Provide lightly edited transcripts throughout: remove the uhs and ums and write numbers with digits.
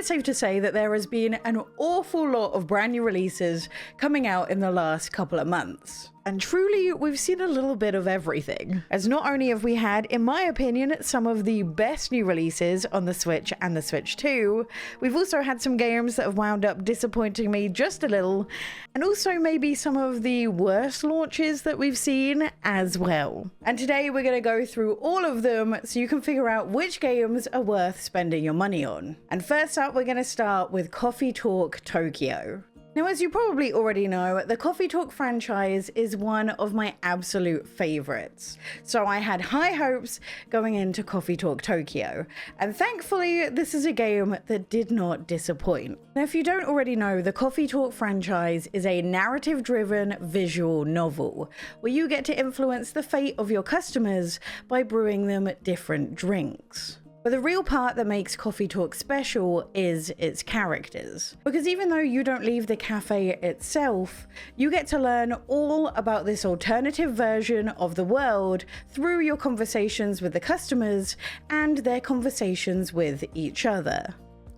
it's safe to say that there has been an awful lot of brand new releases coming out in the last couple of months. And truly, we've seen a little bit of everything, as not only have we had, in my opinion, some of the best new releases on the Switch and the Switch 2, we've also had some games that have wound up disappointing me just a little, and also maybe some of the worst launches that we've seen as well. And today we're going to go through all of them so you can figure out which games are worth spending your money on. And first up, we're going to start with Coffee Talk Tokyo. Now, as you probably already know, the Coffee Talk franchise is one of my absolute favorites. So I had high hopes going into Coffee Talk Tokyo, and thankfully this is a game that did not disappoint. Now, if you don't already know, the Coffee Talk franchise is a narrative-driven visual novel, where you get to influence the fate of your customers by brewing them different drinks. But the real part that makes Coffee Talk special is its characters. Because even though you don't leave the cafe itself, you get to learn all about this alternative version of the world through your conversations with the customers and their conversations with each other.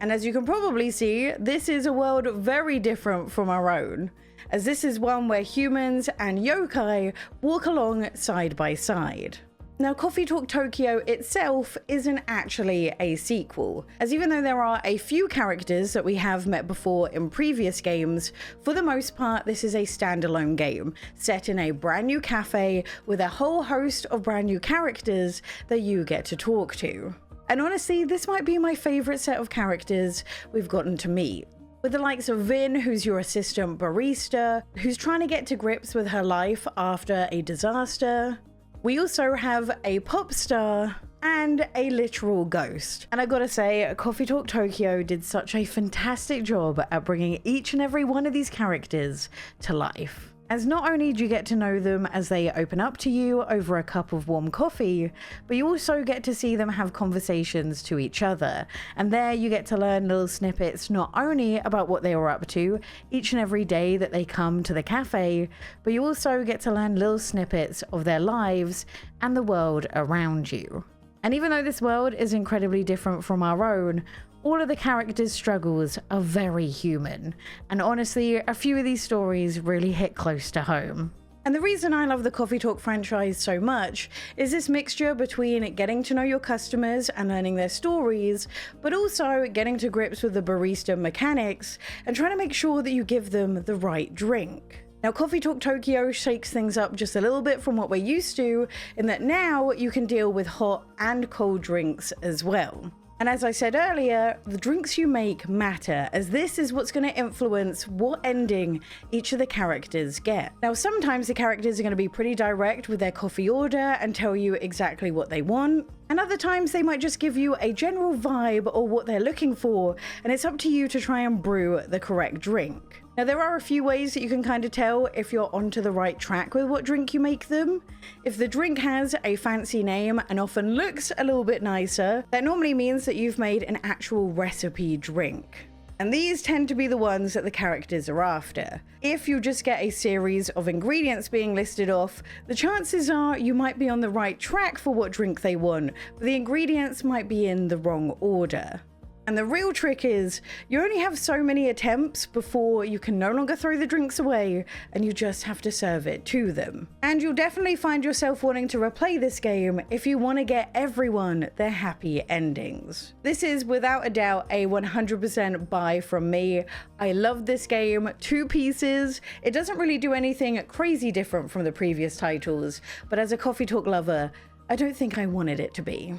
And as you can probably see, this is a world very different from our own, as this is one where humans and yokai walk along side by side. Now, Coffee Talk Tokyo itself isn't actually a sequel, as even though there are a few characters that we have met before in previous games, for the most part this is a standalone game, set in a brand new cafe with a whole host of brand new characters that you get to talk to. And honestly, this might be my favourite set of characters we've gotten to meet. With the likes of Vin, who's your assistant barista, who's trying to get to grips with her life after a disaster. We also have a pop star and a literal ghost. And I gotta say, Coffee Talk Tokyo did such a fantastic job at bringing each and every one of these characters to life. As not only do you get to know them as they open up to you over a cup of warm coffee, but you also get to see them have conversations to each other. And there you get to learn little snippets not only about what they were up to each and every day that they come to the cafe, but you also get to learn little snippets of their lives and the world around you. And even though this world is incredibly different from our own, all of the characters' struggles are very human, and honestly, a few of these stories really hit close to home. And the reason I love the Coffee Talk franchise so much is this mixture between getting to know your customers and learning their stories, but also getting to grips with the barista mechanics and trying to make sure that you give them the right drink. Now, Coffee Talk Tokyo shakes things up just a little bit from what we're used to, in that now you can deal with hot and cold drinks as well. And as I said earlier, the drinks you make matter, as this is what's going to influence what ending each of the characters get. Now, sometimes the characters are going to be pretty direct with their coffee order and tell you exactly what they want. And other times they might just give you a general vibe or what they're looking for, and it's up to you to try and brew the correct drink. Now, there are a few ways that you can kind of tell if you're onto the right track with what drink you make them. If the drink has a fancy name and often looks a little bit nicer, that normally means that you've made an actual recipe drink. And these tend to be the ones that the characters are after. If you just get a series of ingredients being listed off, the chances are you might be on the right track for what drink they want, but the ingredients might be in the wrong order. And the real trick is, you only have so many attempts before you can no longer throw the drinks away, and you just have to serve it to them. And you'll definitely find yourself wanting to replay this game if you want to get everyone their happy endings. This is without a doubt a 100% buy from me. I love this game to pieces. It doesn't really do anything crazy different from the previous titles, but as a Coffee Talk lover, I don't think I wanted it to be.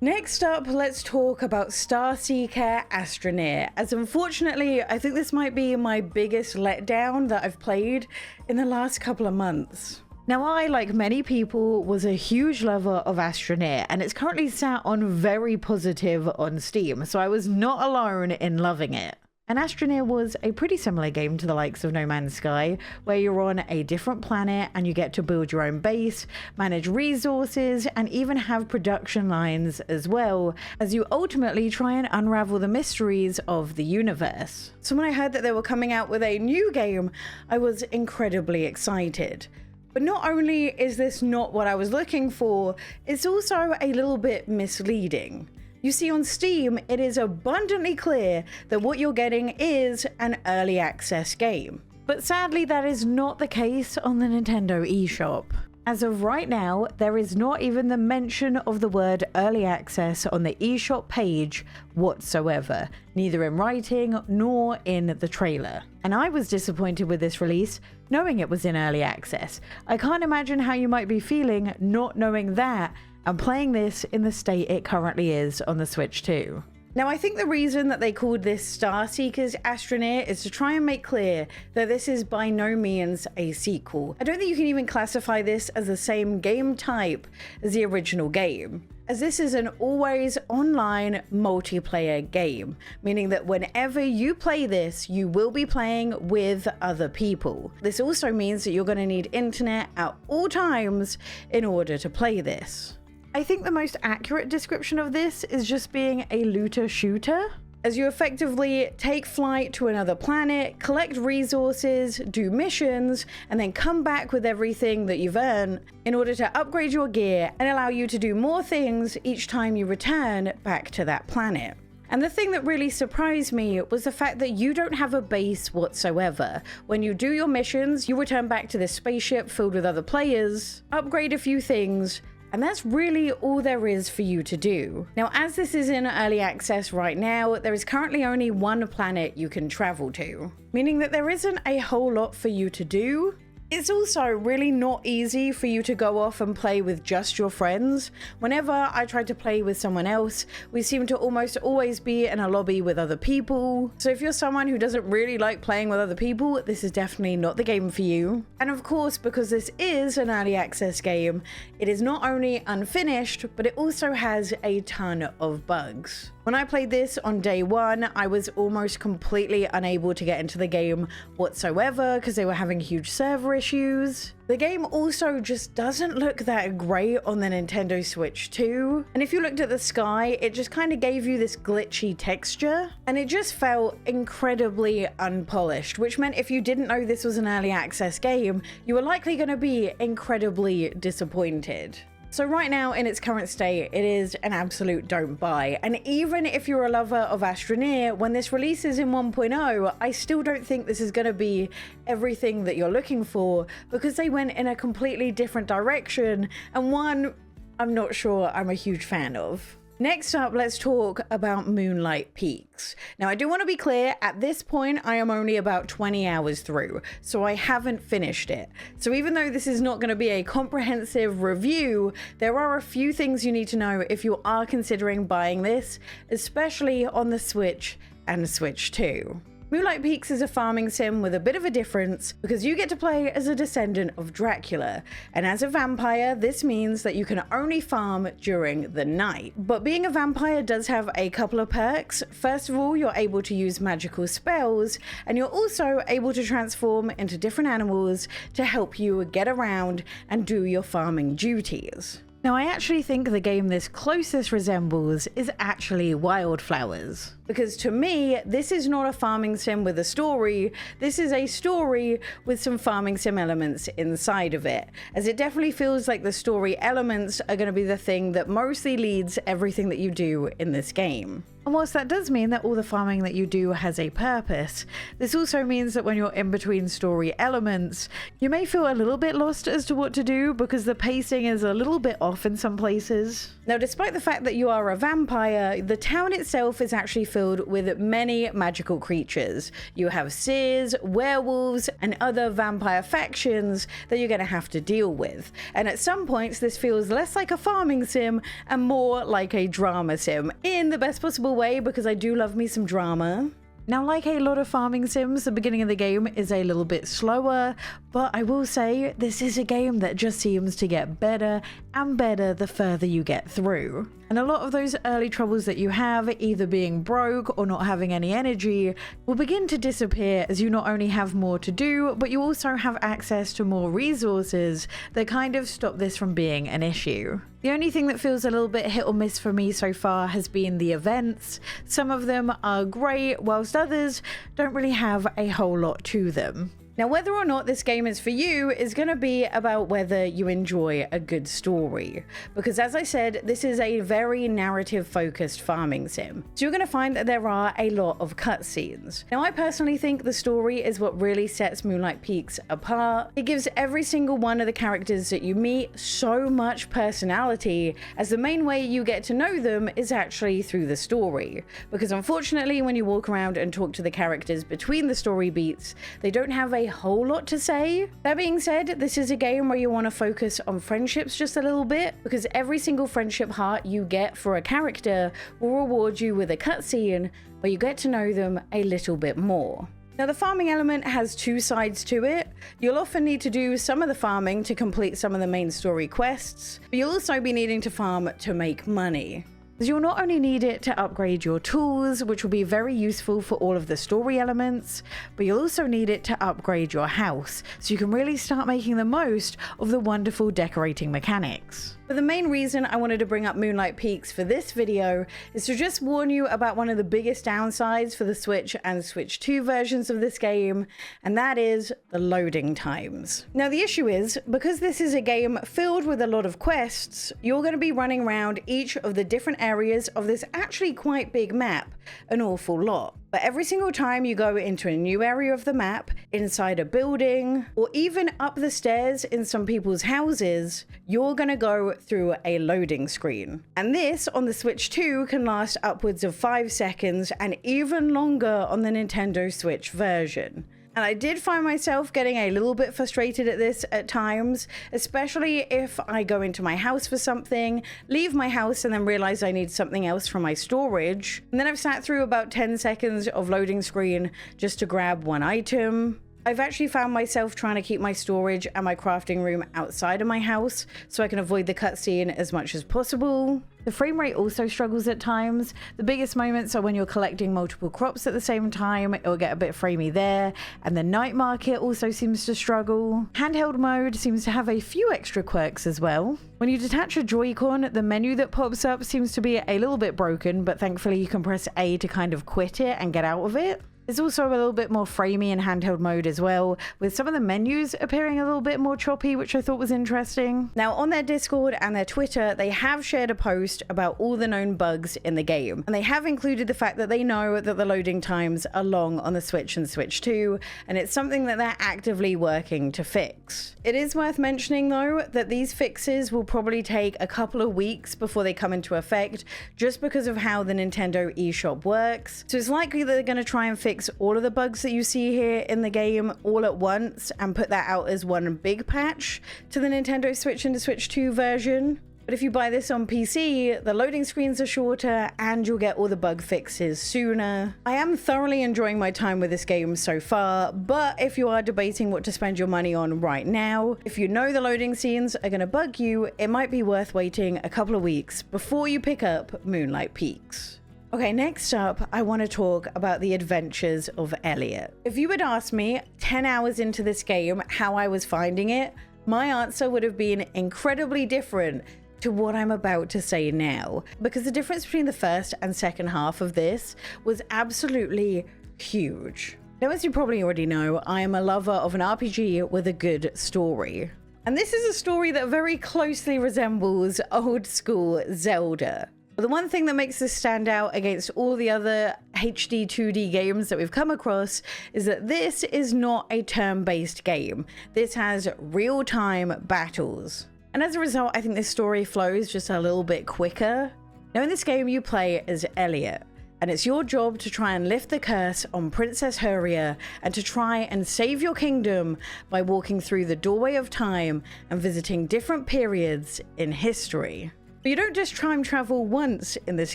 Next up, let's talk about Starseeker Astroneer, as unfortunately I think this might be my biggest letdown that I've played in the last couple of months. Now, I, like many people, was a huge lover of Astroneer, and it's currently sat on very positive on Steam, so I was not alone in loving it. And Astroneer was a pretty similar game to the likes of No Man's Sky, where you're on a different planet and you get to build your own base, manage resources, and even have production lines as well, as you ultimately try and unravel the mysteries of the universe. So when I heard that they were coming out with a new game, I was incredibly excited. But not only is this not what I was looking for, it's also a little bit misleading. You see, on Steam, it is abundantly clear that what you're getting is an early access game. But sadly, that is not the case on the Nintendo eShop. As of right now, there is not even the mention of the word early access on the eShop page whatsoever, neither in writing nor in the trailer. And I was disappointed with this release, knowing it was in early access. I can't imagine how you might be feeling not knowing that and playing this in the state it currently is on the Switch 2. Now, I think the reason that they called this Starseeker's Astroneer is to try and make clear that this is by no means a sequel. I don't think you can even classify this as the same game type as the original game, as this is an always online multiplayer game, meaning that whenever you play this, you will be playing with other people. This also means that you're going to need internet at all times in order to play this. I think the most accurate description of this is just being a looter shooter, as you effectively take flight to another planet, collect resources, do missions, and then come back with everything that you've earned in order to upgrade your gear and allow you to do more things each time you return back to that planet. And the thing that really surprised me was the fact that you don't have a base whatsoever. When you do your missions, you return back to this spaceship filled with other players, upgrade a few things, and that's really all there is for you to do. Now, as this is in early access right now, there is currently only one planet you can travel to, meaning that there isn't a whole lot for you to do. It's also really not easy for you to go off and play with just your friends. Whenever I try to play with someone else, we seem to almost always be in a lobby with other people. So if you're someone who doesn't really like playing with other people, this is definitely not the game for you. And of course, because this is an early access game, it is not only unfinished, but it also has a ton of bugs. When I played this on day one, I was almost completely unable to get into the game whatsoever because they were having huge server issues. The game also just doesn't look that great on the Nintendo Switch 2. And if you looked at the sky, it just kind of gave you this glitchy texture. And it just felt incredibly unpolished, which meant if you didn't know this was an early access game, you were likely going to be incredibly disappointed. So right now, in its current state, it is an absolute don't buy. And even if you're a lover of Astroneer, when this releases in 1.0, I still don't think this is going to be everything that you're looking for, because they went in a completely different direction, and one I'm not sure I'm a huge fan of. Next up, let's talk about Moonlight Peaks. Now, I do want to be clear, at this point, I am only about 20 hours through, so I haven't finished it. So even though this is not going to be a comprehensive review, there are a few things you need to know if you are considering buying this, especially on the Switch and the Switch 2. Moonlight Peaks is a farming sim with a bit of a difference because you get to play as a descendant of Dracula, and as a vampire, this means that you can only farm during the night. But being a vampire does have a couple of perks. First of all, you're able to use magical spells, and you're also able to transform into different animals to help you get around and do your farming duties. Now, I actually think the game this closest resembles is actually Wildflowers, because to me, this is not a farming sim with a story. This is a story with some farming sim elements inside of it, as it definitely feels like the story elements are going to be the thing that mostly leads everything that you do in this game. And whilst that does mean that all the farming that you do has a purpose, this also means that when you're in between story elements, you may feel a little bit lost as to what to do because the pacing is a little bit off in some places. Now, despite the fact that you are a vampire, the town itself is actually filled with many magical creatures. You have seers, werewolves, and other vampire factions that you're going to have to deal with. And at some points, this feels less like a farming sim and more like a drama sim, in the best possible way, because I do love me some drama. Now, like a lot of farming sims, the beginning of the game is a little bit slower, but I will say this is a game that just seems to get better and better the further you get through. And a lot of those early troubles that you have, either being broke or not having any energy, will begin to disappear as you not only have more to do, but you also have access to more resources that kind of stop this from being an issue. The only thing that feels a little bit hit or miss for me so far has been the events. Some of them are great, whilst others don't really have a whole lot to them. Now, whether or not this game is for you is going to be about whether you enjoy a good story. Because as I said, this is a very narrative focused farming sim. So you're going to find that there are a lot of cutscenes. Now, I personally think the story is what really sets Moonlight Peaks apart. It gives every single one of the characters that you meet so much personality, as the main way you get to know them is actually through the story. Because unfortunately, when you walk around and talk to the characters between the story beats, they don't have a whole lot to say. That being said, this is a game where you want to focus on friendships just a little bit, because every single friendship heart you get for a character will reward you with a cutscene where you get to know them a little bit more. Now, the farming element has two sides to it. You'll often need to do some of the farming to complete some of the main story quests, but you'll also be needing to farm to make money. Because you'll not only need it to upgrade your tools, which will be very useful for all of the story elements, but you'll also need it to upgrade your house, so you can really start making the most of the wonderful decorating mechanics. But the main reason I wanted to bring up Moonlight Peaks for this video is to just warn you about one of the biggest downsides for the Switch and Switch 2 versions of this game, and that is the loading times. Now, the issue is, because this is a game filled with a lot of quests, you're going to be running around each of the different areas of this actually quite big map an awful lot. But every single time you go into a new area of the map, inside a building, or even up the stairs in some people's houses, you're gonna go through a loading screen. And this on the Switch 2 can last upwards of 5 seconds and even longer on the Nintendo Switch version. And I did find myself getting a little bit frustrated at this at times, especially if I go into my house for something, leave my house and then realize I need something else from my storage. And then I've sat through about 10 seconds of loading screen just to grab one item. I've actually found myself trying to keep my storage and my crafting room outside of my house so I can avoid the cutscene as much as possible. The frame rate also struggles at times. The biggest moments are when you're collecting multiple crops at the same time. It will get a bit framey there. And the night market also seems to struggle. Handheld mode seems to have a few extra quirks as well. When you detach a Joy-Con, the menu that pops up seems to be a little bit broken, but thankfully you can press A to kind of quit it and get out of it. It's also a little bit more framey in handheld mode as well, with some of the menus appearing a little bit more choppy, which I thought was interesting. Now, on their Discord and their Twitter, they have shared a post about all the known bugs in the game, and they have included the fact that they know that the loading times are long on the Switch and Switch 2, and it's something that they're actively working to fix. It is worth mentioning, though, that these fixes will probably take a couple of weeks before they come into effect, just because of how the Nintendo eShop works. So it's likely that they're going to try and fix all of the bugs that you see here in the game all at once and put that out as one big patch to the Nintendo Switch and the Switch 2 version. But if you buy this on PC, the loading screens are shorter and you'll get all the bug fixes sooner. I am thoroughly enjoying my time with this game so far, but if you are debating what to spend your money on right now, if you know the loading scenes are going to bug you, it might be worth waiting a couple of weeks before you pick up Moonlight Peaks. Okay, next up, I want to talk about the Adventures of Elliot. If you had asked me 10 hours into this game how I was finding it, my answer would have been incredibly different to what I'm about to say now, because the difference between the first and second half of this was absolutely huge. Now, as you probably already know, I am a lover of an RPG with a good story. And this is a story that very closely resembles old school Zelda. But the one thing that makes this stand out against all the other HD 2D games that we've come across is that this is not a turn-based game. This has real-time battles. And as a result, I think this story flows just a little bit quicker. Now, in this game, you play as Elliot, and it's your job to try and lift the curse on Princess Huria and to try and save your kingdom by walking through the doorway of time and visiting different periods in history. But you don't just time travel once in this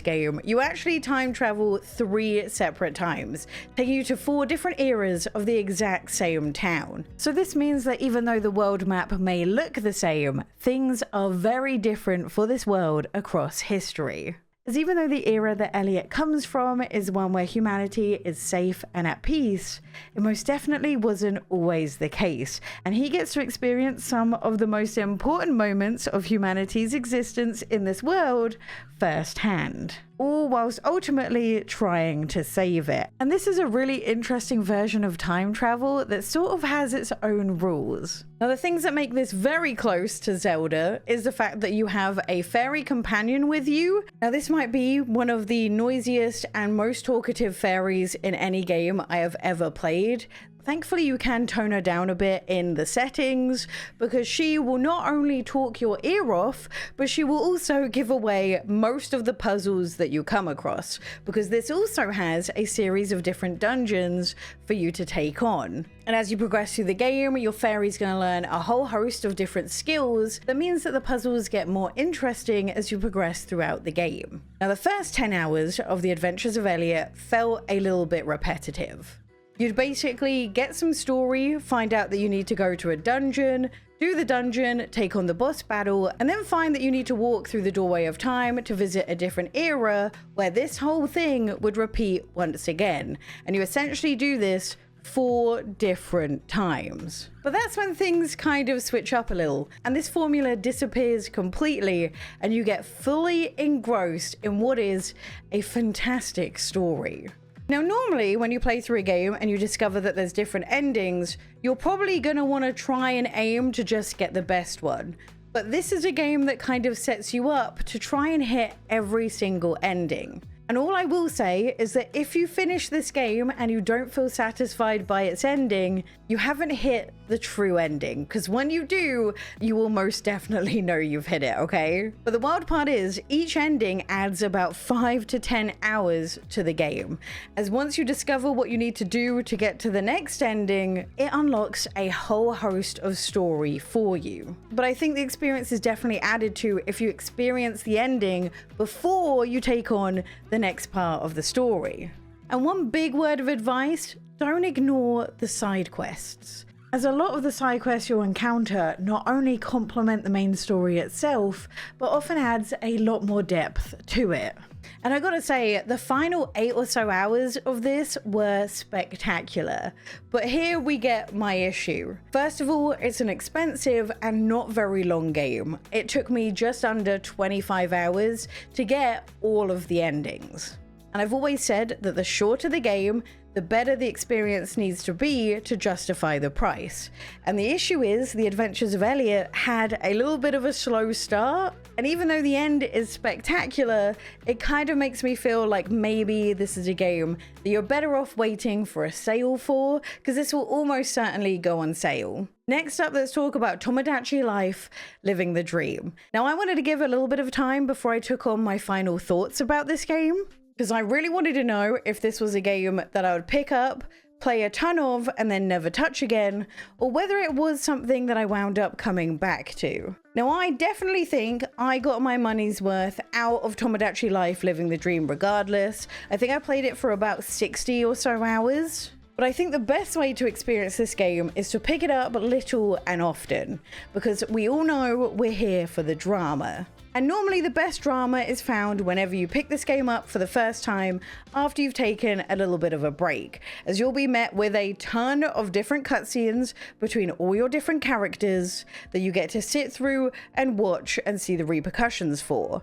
game, you actually time travel 3 separate times, taking you to 4 different eras of the exact same town. So this means that even though the world map may look the same, things are very different for this world across history. As even though the era that Elliot comes from is one where humanity is safe and at peace, it most definitely wasn't always the case, and he gets to experience some of the most important moments of humanity's existence in this world firsthand. all whilst ultimately trying to save it. And this is a really interesting version of time travel that sort of has its own rules. Now, the things that make this very close to Zelda is the fact that you have a fairy companion with you. Now, this might be one of the noisiest and most talkative fairies in any game I have ever played. Thankfully, you can tone her down a bit in the settings because she will not only talk your ear off, but she will also give away most of the puzzles that you come across, because this also has a series of different dungeons for you to take on. And as you progress through the game, your fairy's going to learn a whole host of different skills that means that the puzzles get more interesting as you progress throughout the game. Now, the first 10 hours of the Adventures of Elliot felt a little bit repetitive. You'd basically get some story, find out that you need to go to a dungeon, do the dungeon, take on the boss battle, and then find that you need to walk through the doorway of time to visit a different era where this whole thing would repeat once again. And you essentially do this 4 different times. But that's when things kind of switch up a little, and this formula disappears completely, and you get fully engrossed in what is a fantastic story. Now, normally when you play through a game and you discover that there's different endings, you're probably going to want to try and aim to just get the best one. But this is a game that kind of sets you up to try and hit every single ending. And all I will say is that if you finish this game and you don't feel satisfied by its ending, you haven't hit the true ending, because when you do, you will most definitely know you've hit it, okay? But the wild part is each ending adds about 5 to 10 hours to the game, as once you discover what you need to do to get to the next ending, it unlocks a whole host of story for you. But I think the experience is definitely added to if you experience the ending before you take on the next part of the story. And one big word of advice, don't ignore the side quests, as a lot of the side quests you'll encounter not only complement the main story itself, but often adds a lot more depth to it. And I gotta say, the final 8 or so hours of this were spectacular. But here we get my issue. First of all, it's an expensive and not very long game. It took me just under 25 hours to get all of the endings. And I've always said that the shorter the game, the better the experience needs to be to justify the price. And the issue is, the Adventures of Elliot had a little bit of a slow start, and even though the end is spectacular, it kind of makes me feel like maybe this is a game that you're better off waiting for a sale for, because this will almost certainly go on sale. Next up, let's talk about Tomodachi Life, Living the Dream. Now, I wanted to give a little bit of time before I took on my final thoughts about this game, because I really wanted to know if this was a game that I would pick up, play a ton of, and then never touch again, or whether it was something that I wound up coming back to. Now, I definitely think I got my money's worth out of Tomodachi Life Living the Dream regardless. I think I played it for about 60 or so hours. But I think the best way to experience this game is to pick it up little and often, because we all know we're here for the drama. And normally the best drama is found whenever you pick this game up for the first time after you've taken a little bit of a break, as you'll be met with a ton of different cutscenes between all your different characters that you get to sit through and watch and see the repercussions for.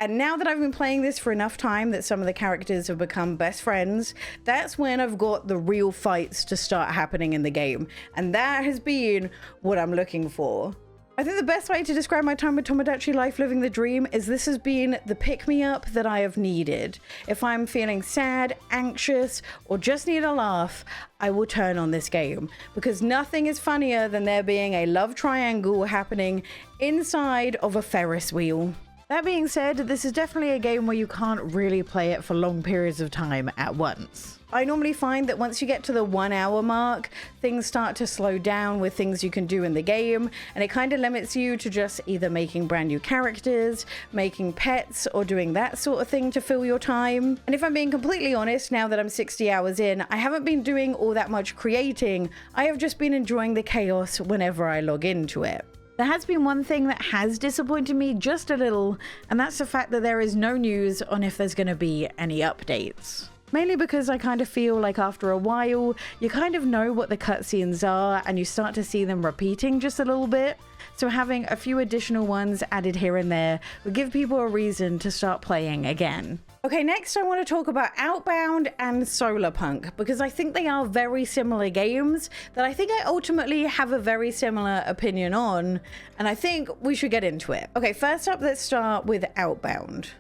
And now that I've been playing this for enough time that some of the characters have become best friends, that's when I've got the real fights to start happening in the game. And that has been what I'm looking for. I think the best way to describe my time with Tomodachi Life Living the Dream is this has been the pick-me-up that I have needed. If I'm feeling sad, anxious, or just need a laugh, I will turn on this game, because nothing is funnier than there being a love triangle happening inside of a Ferris wheel. That being said, this is definitely a game where you can't really play it for long periods of time at once. I normally find that once you get to the 1 hour mark, things start to slow down with things you can do in the game, and it kind of limits you to just either making brand new characters, making pets, or doing that sort of thing to fill your time. And if I'm being completely honest, now that I'm 60 hours in, I haven't been doing all that much creating. I have just been enjoying the chaos whenever I log into it. There has been one thing that has disappointed me just a little, and that's the fact that there is no news on if there's going to be any updates. Mainly because I kind of feel like after a while, you kind of know what the cutscenes are and you start to see them repeating just a little bit. So having a few additional ones added here and there would give people a reason to start playing again. Okay, next I want to talk about Outbound and Solarpunk, because I think they are very similar games that I think I ultimately have a very similar opinion on, and I think we should get into it. Okay, first up, let's start with Outbound.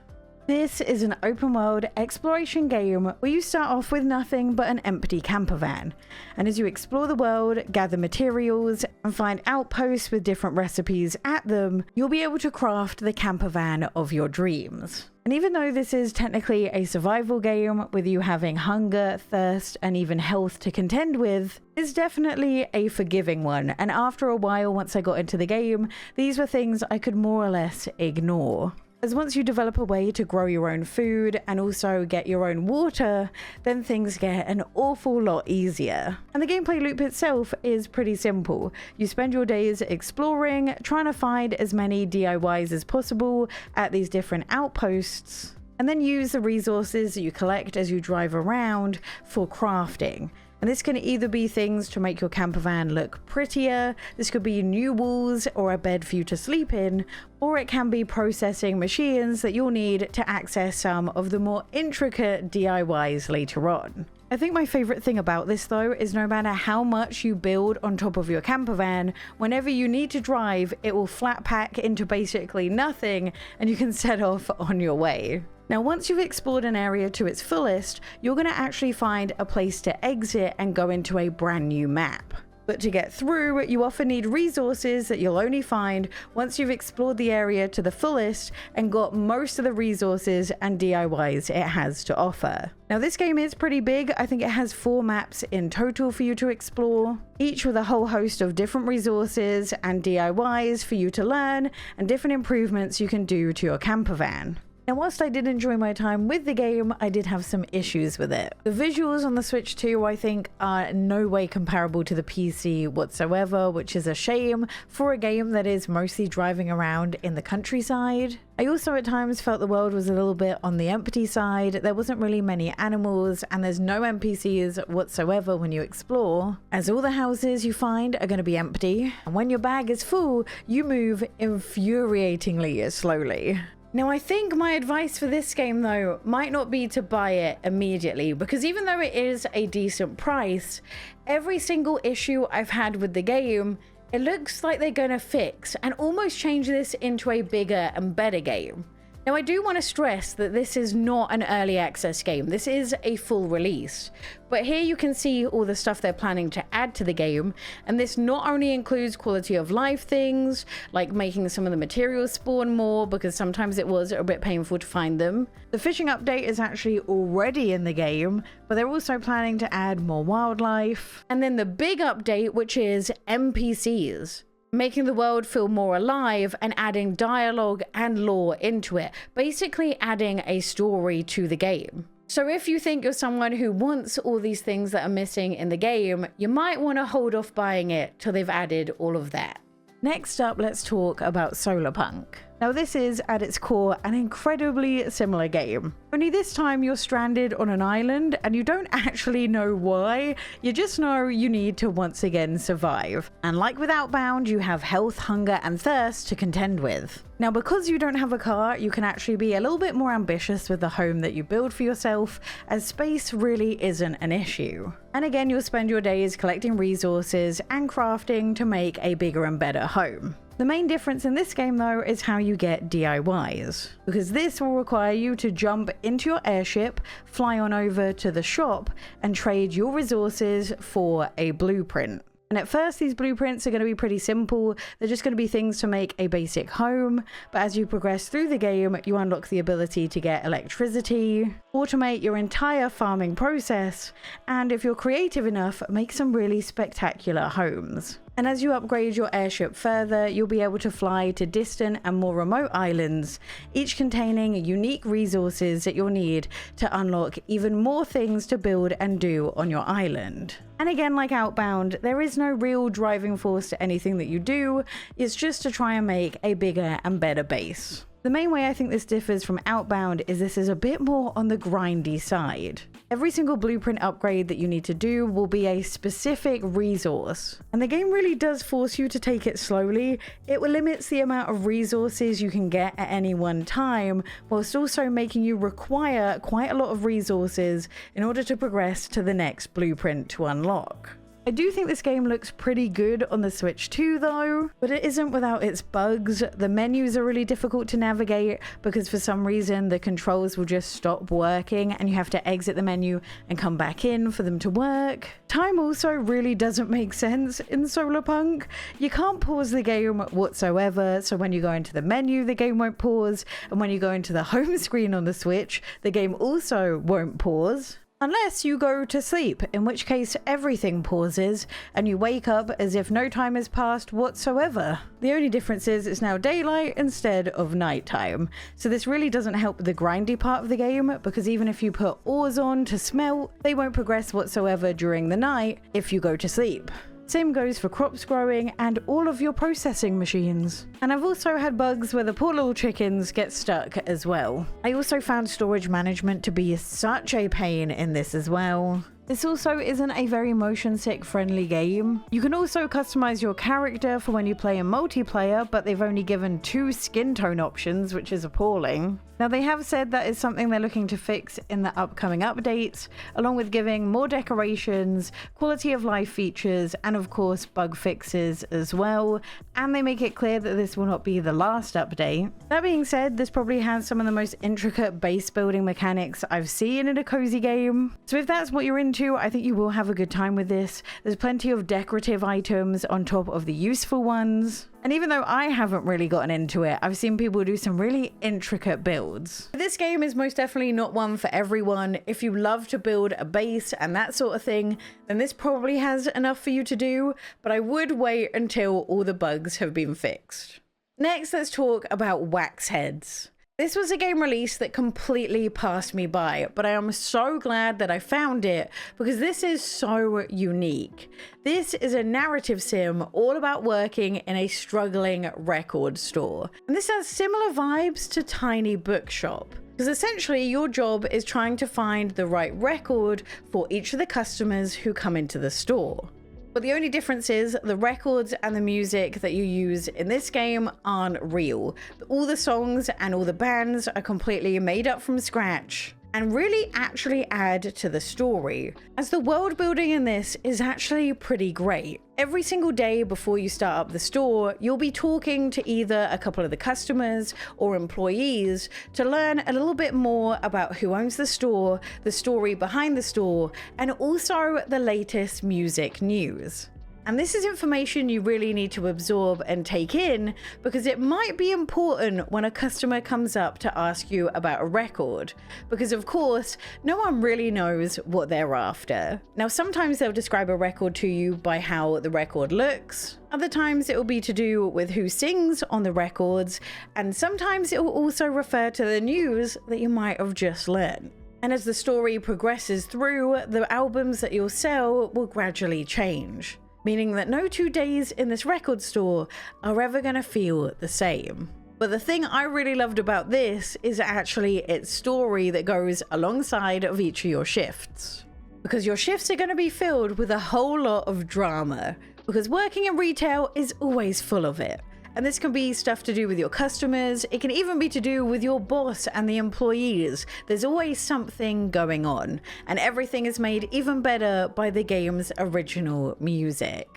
This is an open world exploration game where you start off with nothing but an empty camper van. And as you explore the world, gather materials, and find outposts with different recipes at them, you'll be able to craft the camper van of your dreams. And even though this is technically a survival game with you having hunger, thirst, and even health to contend with, it's definitely a forgiving one. And after a while, once I got into the game, these were things I could more or less ignore. As once you develop a way to grow your own food and also get your own water, then things get an awful lot easier. And the gameplay loop itself is pretty simple. You spend your days exploring, trying to find as many DIYs as possible at these different outposts, and then use the resources that you collect as you drive around for crafting. And this can either be things to make your camper van look prettier, this could be new walls or a bed for you to sleep in, or it can be processing machines that you'll need to access some of the more intricate DIYs later on. I think my favorite thing about this though is no matter how much you build on top of your camper van, whenever you need to drive, it will flat pack into basically nothing and you can set off on your way. Now, once you've explored an area to its fullest, you're going to actually find a place to exit and go into a brand new map. But to get through, you often need resources that you'll only find once you've explored the area to the fullest and got most of the resources and DIYs it has to offer. Now, this game is pretty big. I think it has 4 maps in total for you to explore, each with a whole host of different resources and DIYs for you to learn and different improvements you can do to your camper van. Now, whilst I did enjoy my time with the game, I did have some issues with it. The visuals on the Switch 2, I think, are in no way comparable to the PC whatsoever, which is a shame for a game that is mostly driving around in the countryside. I also at times felt the world was a little bit on the empty side. There wasn't really many animals and there's no NPCs whatsoever when you explore, as all the houses you find are going to be empty. And when your bag is full, you move infuriatingly slowly. Now, I think my advice for this game, though, might not be to buy it immediately, because even though it is a decent price, every single issue I've had with the game, it looks like they're going to fix and almost change this into a bigger and better game. Now, I do want to stress that this is not an early access game. This is a full release. But here you can see all the stuff they're planning to add to the game. And this not only includes quality of life things, like making some of the materials spawn more, because sometimes it was a bit painful to find them. The fishing update is actually already in the game, but they're also planning to add more wildlife. And then the big update, which is NPCs. Making the world feel more alive and adding dialogue and lore into it, basically adding a story to the game. So if you think you're someone who wants all these things that are missing in the game, you might want to hold off buying it till they've added all of that. Next up, let's talk about Solarpunk. Now, this is at its core an incredibly similar game. Only this time you're stranded on an island and you don't actually know why, you just know you need to once again survive. And like with Outbound, you have health, hunger, and thirst to contend with. Now, because you don't have a car, you can actually be a little bit more ambitious with the home that you build for yourself, as space really isn't an issue. And again, you'll spend your days collecting resources and crafting to make a bigger and better home. The main difference in this game, though, is how you get DIYs, because this will require you to jump into your airship, fly on over to the shop, and trade your resources for a blueprint. And at first, these blueprints are going to be pretty simple. They're just going to be things to make a basic home. But as you progress through the game, you unlock the ability to get electricity, automate your entire farming process, and if you're creative enough, make some really spectacular homes. And as you upgrade your airship further, you'll be able to fly to distant and more remote islands, each containing unique resources that you'll need to unlock even more things to build and do on your island. And again, like Outbound, there is no real driving force to anything that you do. It's just to try and make a bigger and better base. The main way I think this differs from Outbound is this is a bit more on the grindy side. Every single blueprint upgrade that you need to do will be a specific resource. And the game really does force you to take it slowly. It limits the amount of resources you can get at any one time, whilst also making you require quite a lot of resources in order to progress to the next blueprint to unlock. I do think this game looks pretty good on the Switch too though, but it isn't without its bugs. The menus are really difficult to navigate because for some reason the controls will just stop working and you have to exit the menu and come back in for them to work. Time also really doesn't make sense in Solarpunk. You can't pause the game whatsoever, so when you go into the menu the game won't pause, and when you go into the home screen on the Switch the game also won't pause. Unless you go to sleep, in which case everything pauses and you wake up as if no time has passed whatsoever. The only difference is it's now daylight instead of nighttime. So this really doesn't help the grindy part of the game, because even if you put ores on to smelt, they won't progress whatsoever during the night if you go to sleep. Same goes for crops growing and all of your processing machines. And I've also had bugs where the poor little chickens get stuck as well. I also found storage management to be such a pain in this as well. This also isn't a very motion sick friendly game. You can also customize your character for when you play in multiplayer, but they've only given 2 skin tone options, which is appalling. Now they have said that is something they're looking to fix in the upcoming updates, along with giving more decorations, quality of life features, and of course bug fixes as well. And they make it clear that this will not be the last update. That being said, this probably has some of the most intricate base building mechanics I've seen in a cozy game. So if that's what you're into, I think you will have a good time with this. There's plenty of decorative items on top of the useful ones. And even though I haven't really gotten into it, I've seen people do some really intricate builds. This game is most definitely not one for everyone. If you love to build a base and that sort of thing, then this probably has enough for you to do, but I would wait until all the bugs have been fixed. Next, let's talk about Wax Heads. This was a game release that completely passed me by, but I am so glad that I found it because this is so unique. This is a narrative sim all about working in a struggling record store. And this has similar vibes to Tiny Bookshop, because essentially your job is trying to find the right record for each of the customers who come into the store. But the only difference is the records and the music that you use in this game aren't real. All the songs and all the bands are completely made up from scratch and really actually add to the story, as the world building in this is actually pretty great. Every single day before you start up the store, you'll be talking to either a couple of the customers or employees to learn a little bit more about who owns the store, the story behind the store, and also the latest music news. And this is information you really need to absorb and take in, because it might be important when a customer comes up to ask you about a record. Because of course, no one really knows what they're after. Now, sometimes they'll describe a record to you by how the record looks. Other times it will be to do with who sings on the records. And sometimes it will also refer to the news that you might have just learned. And as the story progresses through, the albums that you'll sell will gradually change, meaning that no 2 days in this record store are ever going to feel the same. But the thing I really loved about this is actually its story that goes alongside of each of your shifts. Because your shifts are going to be filled with a whole lot of drama, because working in retail is always full of it. And this can be stuff to do with your customers. It can even be to do with your boss and the employees. There's always something going on, and everything is made even better by the game's original music.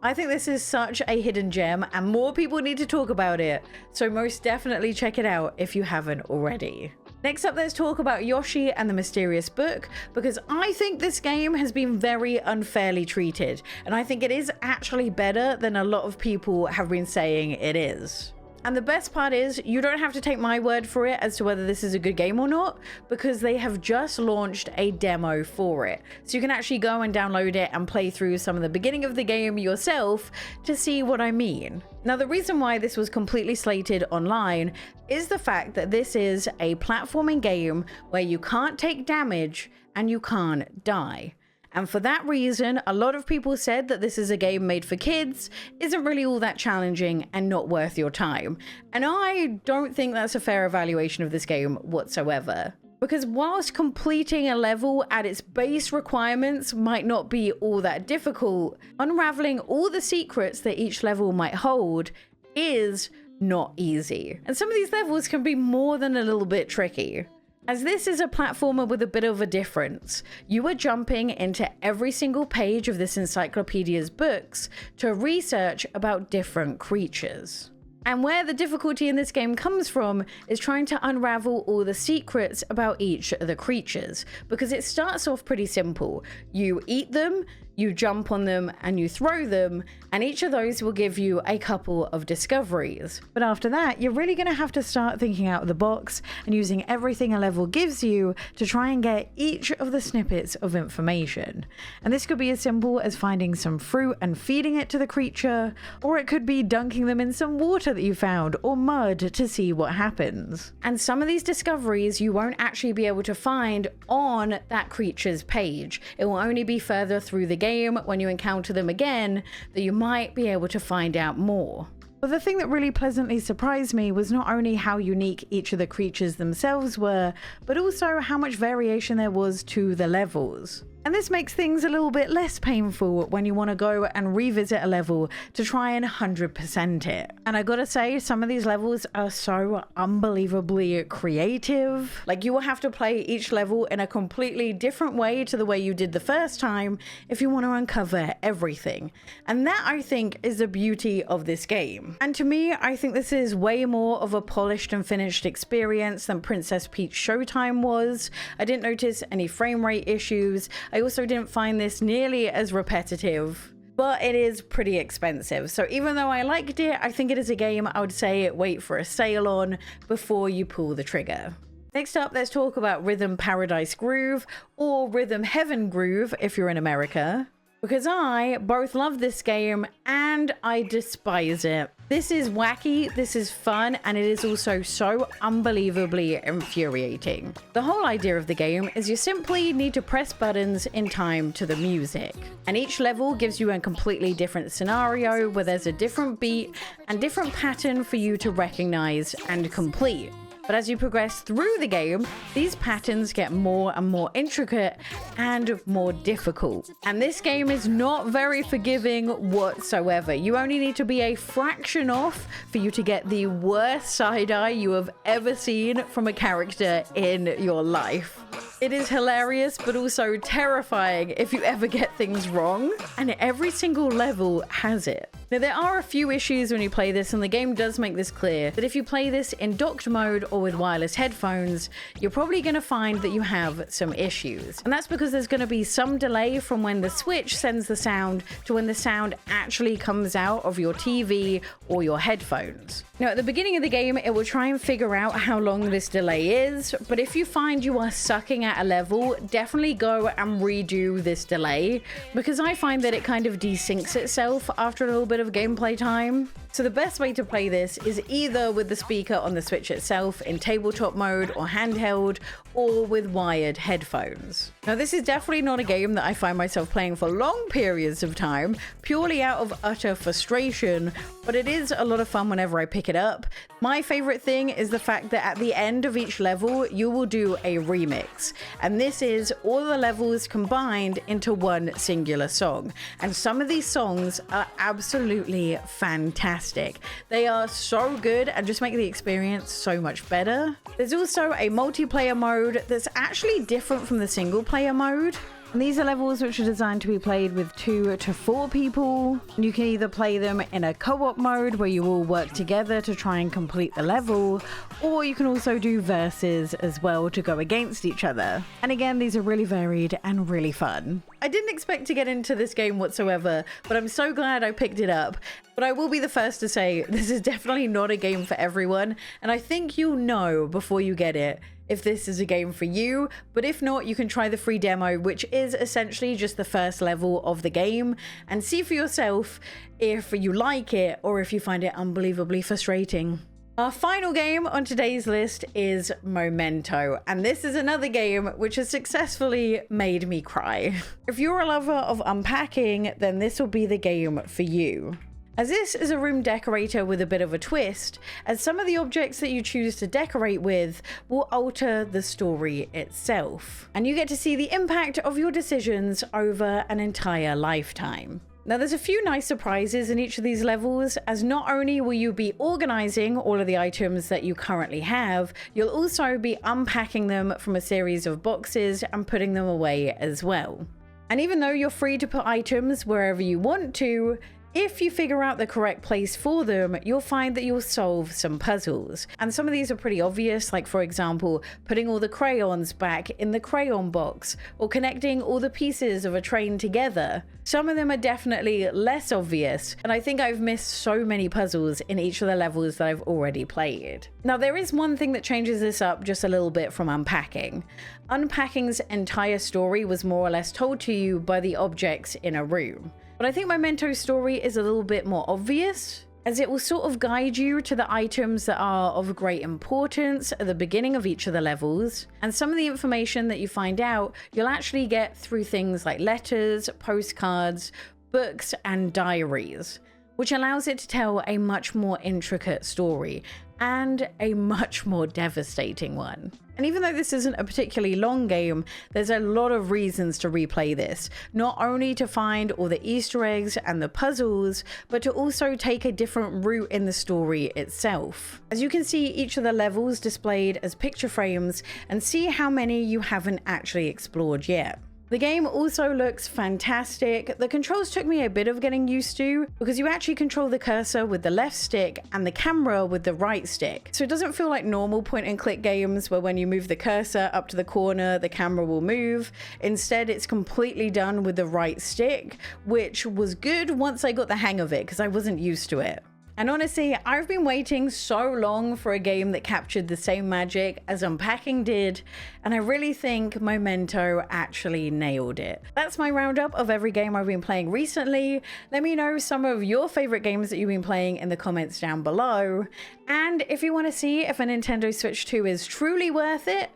I think this is such a hidden gem and more people need to talk about it, so most definitely check it out if you haven't already. Next up, let's talk about Yoshi and the Mysterious Book, because I think this game has been very unfairly treated, and I think it is actually better than a lot of people have been saying it is. And the best part is, you don't have to take my word for it as to whether this is a good game or not, because they have just launched a demo for it. So you can actually go and download it and play through some of the beginning of the game yourself to see what I mean. Now, the reason why this was completely slated online is the fact that this is a platforming game where you can't take damage and you can't die. And for that reason, a lot of people said that this is a game made for kids, isn't really all that challenging and not worth your time. And I don't think that's a fair evaluation of this game whatsoever. Because whilst completing a level at its base requirements might not be all that difficult, unraveling all the secrets that each level might hold is not easy. And some of these levels can be more than a little bit tricky. As this is a platformer with a bit of a difference, you are jumping into every single page of this encyclopedia's books to research about different creatures. And where the difficulty in this game comes from is trying to unravel all the secrets about each of the creatures, because it starts off pretty simple. You eat them, you jump on them, and you throw them, and each of those will give you a couple of discoveries. But after that, you're really going to have to start thinking out of the box and using everything a level gives you to try and get each of the snippets of information. And this could be as simple as finding some fruit and feeding it to the creature, or it could be dunking them in some water that you found or mud to see what happens. And some of these discoveries you won't actually be able to find on that creature's page. It will only be further through the game when you encounter them again that you might be able to find out more. But the thing that really pleasantly surprised me was not only how unique each of the creatures themselves were, but also how much variation there was to the levels. And this makes things a little bit less painful when you want to go and revisit a level to try and 100% it. And I gotta say, some of these levels are so unbelievably creative. Like, you will have to play each level in a completely different way to the way you did the first time if you want to uncover everything. And that, I think, is the beauty of this game. And to me, I think this is way more of a polished and finished experience than Princess Peach Showtime was. I didn't notice any frame rate issues. I also didn't find this nearly as repetitive, but it is pretty expensive. So even though I liked it, I think it is a game I would say wait for a sale on before you pull the trigger. Next up, let's talk about Rhythm Paradise Groove, or Rhythm Heaven Groove if you're in America. Because I both love this game and I despise it. This is wacky, this is fun, and it is also so unbelievably infuriating. The whole idea of the game is you simply need to press buttons in time to the music. And each level gives you a completely different scenario where there's a different beat and different pattern for you to recognize and complete. But as you progress through the game, these patterns get more and more intricate and more difficult. And this game is not very forgiving whatsoever. You only need to be a fraction off for you to get the worst side-eye you have ever seen from a character in your life. It is hilarious, but also terrifying if you ever get things wrong, and every single level has it. Now, there are a few issues when you play this, and the game does make this clear, that if you play this in docked mode or with wireless headphones, you're probably going to find that you have some issues. And that's because there's going to be some delay from when the Switch sends the sound to when the sound actually comes out of your TV or your headphones. Now, at the beginning of the game, it will try and figure out how long this delay is, but if you find you are sucking at a level, definitely go and redo this delay, because I find that it kind of desyncs itself after a little bit of gameplay time. So the best way to play this is either with the speaker on the Switch itself in tabletop mode or handheld, or with wired headphones. Now, this is definitely not a game that I find myself playing for long periods of time, purely out of utter frustration, but it is a lot of fun whenever I pick it up. My favorite thing is the fact that at the end of each level, you will do a remix. And this is all the levels combined into one singular song. And some of these songs are absolutely fantastic. They are so good and just make the experience so much better. There's also a multiplayer mode that's actually different from the single player mode. And these are levels which are designed to be played with 2 to 4 people. And you can either play them in a co-op mode where you all work together to try and complete the level, or you can also do verses as well to go against each other. And again, these are really varied and really fun. I didn't expect to get into this game whatsoever, but I'm so glad I picked it up. But I will be the first to say this is definitely not a game for everyone, and I think you'll know before you get it if this is a game for you. But if not, you can try the free demo, which is essentially just the first level of the game, and see for yourself if you like it or if you find it unbelievably frustrating. Our final game on today's list is Momento, and this is another game which has successfully made me cry. If you're a lover of unpacking, then this will be the game for you. as this is a room decorator with a bit of a twist, as some of the objects that you choose to decorate with will alter the story itself, and you get to see the impact of your decisions over an entire lifetime. Now, there's a few nice surprises in each of these levels, as not only will you be organizing all of the items that you currently have, you'll also be unpacking them from a series of boxes and putting them away as well. And even though you're free to put items wherever you want to, if you figure out the correct place for them, you'll find that you'll solve some puzzles. And some of these are pretty obvious, like for example, putting all the crayons back in the crayon box, or connecting all the pieces of a train together. Some of them are definitely less obvious, and I think I've missed so many puzzles in each of the levels that I've already played. Now, there is one thing that changes this up just a little bit from unpacking. Unpacking's entire story was more or less told to you by the objects in a room. But I think Momento's story is a little bit more obvious, as it will sort of guide you to the items that are of great importance at the beginning of each of the levels, and some of the information that you find out you'll actually get through things like letters, postcards, books, and diaries, which allows it to tell a much more intricate story, and a much more devastating one. And even though this isn't a particularly long game, there's a lot of reasons to replay this, not only to find all the Easter eggs and the puzzles, but to also take a different route in the story itself. As you can see each of the levels displayed as picture frames, and see how many you haven't actually explored yet. The game also looks fantastic. The controls took me a bit of getting used to, because you actually control the cursor with the left stick and the camera with the right stick. So it doesn't feel like normal point and click games where when you move the cursor up to the corner, the camera will move. Instead, it's completely done with the right stick, which was good once I got the hang of it, because I wasn't used to it. And honestly, I've been waiting so long for a game that captured the same magic as Unpacking did, and I really think Momento actually nailed it. That's my roundup of every game I've been playing recently. Let me know some of your favorite games that you've been playing in the comments down below. And if you want to see if a Nintendo Switch 2 is truly worth it,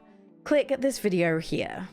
click this video here.